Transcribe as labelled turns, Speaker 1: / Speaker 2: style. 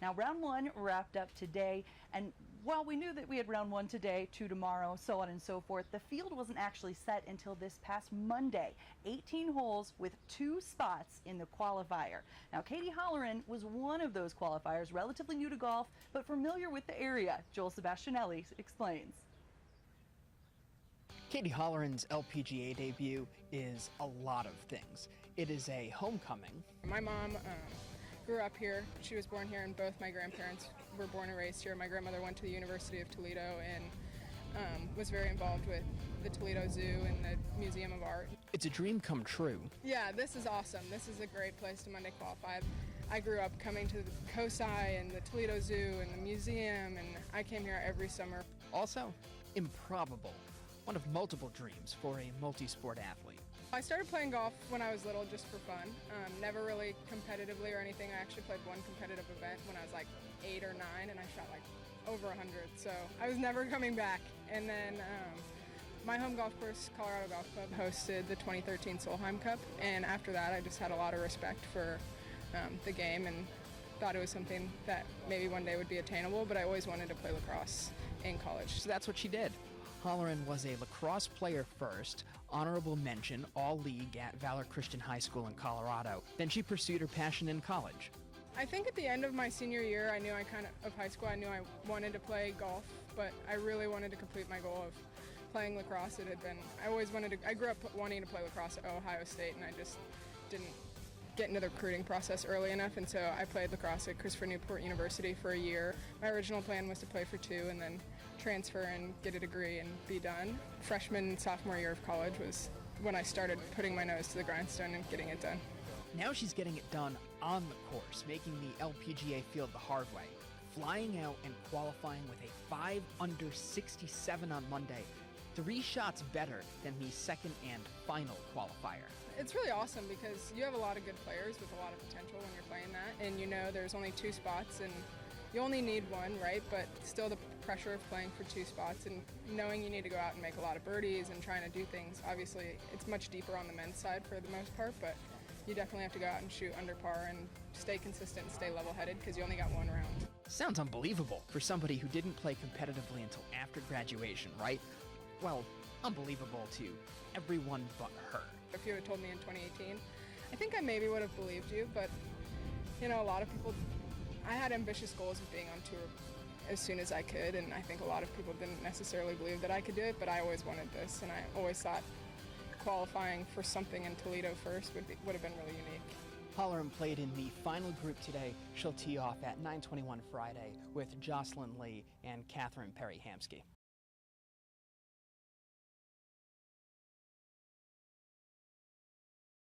Speaker 1: Now, round one wrapped up today, and while we knew that we had round one today, two tomorrow, so on and so forth, the field wasn't actually set until this past Monday. 18 holes with 2 spots in the qualifier. Now, Katie Holleran was one of those qualifiers, relatively new to golf, but familiar with the area. Joel Sebastianelli explains.
Speaker 2: Katie Holleran's LPGA debut is a lot of things. It is a homecoming.
Speaker 3: My mom grew up here. She was born here, and both my grandparents were born and raised here. My grandmother went to the University of Toledo and was very involved with the Toledo Zoo and the Museum of Art.
Speaker 2: It's a dream come true.
Speaker 3: Yeah, this is awesome. This is a great place to Monday qualify. I grew up coming to the COSI and the Toledo Zoo and the museum, and I came here every summer.
Speaker 2: Also, improbable. One of multiple dreams for a multi-sport athlete.
Speaker 3: I started playing golf when I was little just for fun, never really competitively or anything. I actually played one competitive event when I was like 8 or 9, and I shot like over 100, so I was never coming back. And then my home golf course, Colorado Golf Club, hosted the 2013 Solheim Cup, and after that I just had a lot of respect for the game and thought it was something that maybe one day would be attainable, but I always wanted to play lacrosse in college.
Speaker 2: So that's what she did. Holleran was a lacrosse player first, honorable mention, all-league at Valor Christian High School in Colorado. Then she pursued her passion in college.
Speaker 3: I think at the end of my senior year, I knew of high school, I knew I wanted to play golf, but I really wanted to complete my goal of playing lacrosse. It had been, I grew up wanting to play lacrosse at Ohio State, and I just didn't get into the recruiting process early enough, and so I played lacrosse at Christopher Newport University for a year. My original plan was to play for 2 and then transfer and get a degree and be done. Freshman and sophomore year of college was when I started putting my nose to the grindstone and getting it done.
Speaker 2: Now she's getting it done on the course, making the LPGA field the hard way, flying out and qualifying with a 5 under 67 on Monday, 3 shots better than the second and final qualifier.
Speaker 3: It's really awesome because you have a lot of good players with a lot of potential when you're playing that, and you know there's only 2 spots and you only need one, right? But still the pressure of playing for 2 spots and knowing you need to go out and make a lot of birdies and trying to do things. Obviously, it's much deeper on the men's side for the most part, but you definitely have to go out and shoot under par and stay consistent and stay level-headed because you only got 1 round.
Speaker 2: Sounds unbelievable for somebody who didn't play competitively until after graduation, right? Well, unbelievable to everyone but her.
Speaker 3: If you had told me in 2018, I think I maybe would have believed you, but you know, a lot of people, I had ambitious goals of being on tour as soon as I could, and I think a lot of people didn't necessarily believe that I could do it, but I always wanted this, and I always thought qualifying for something in Toledo first would have been really unique.
Speaker 2: Holleran played in the final group today. She'll tee off at 9:21 Friday with Jocelyn Lee and Catherine Perry-Hamsky.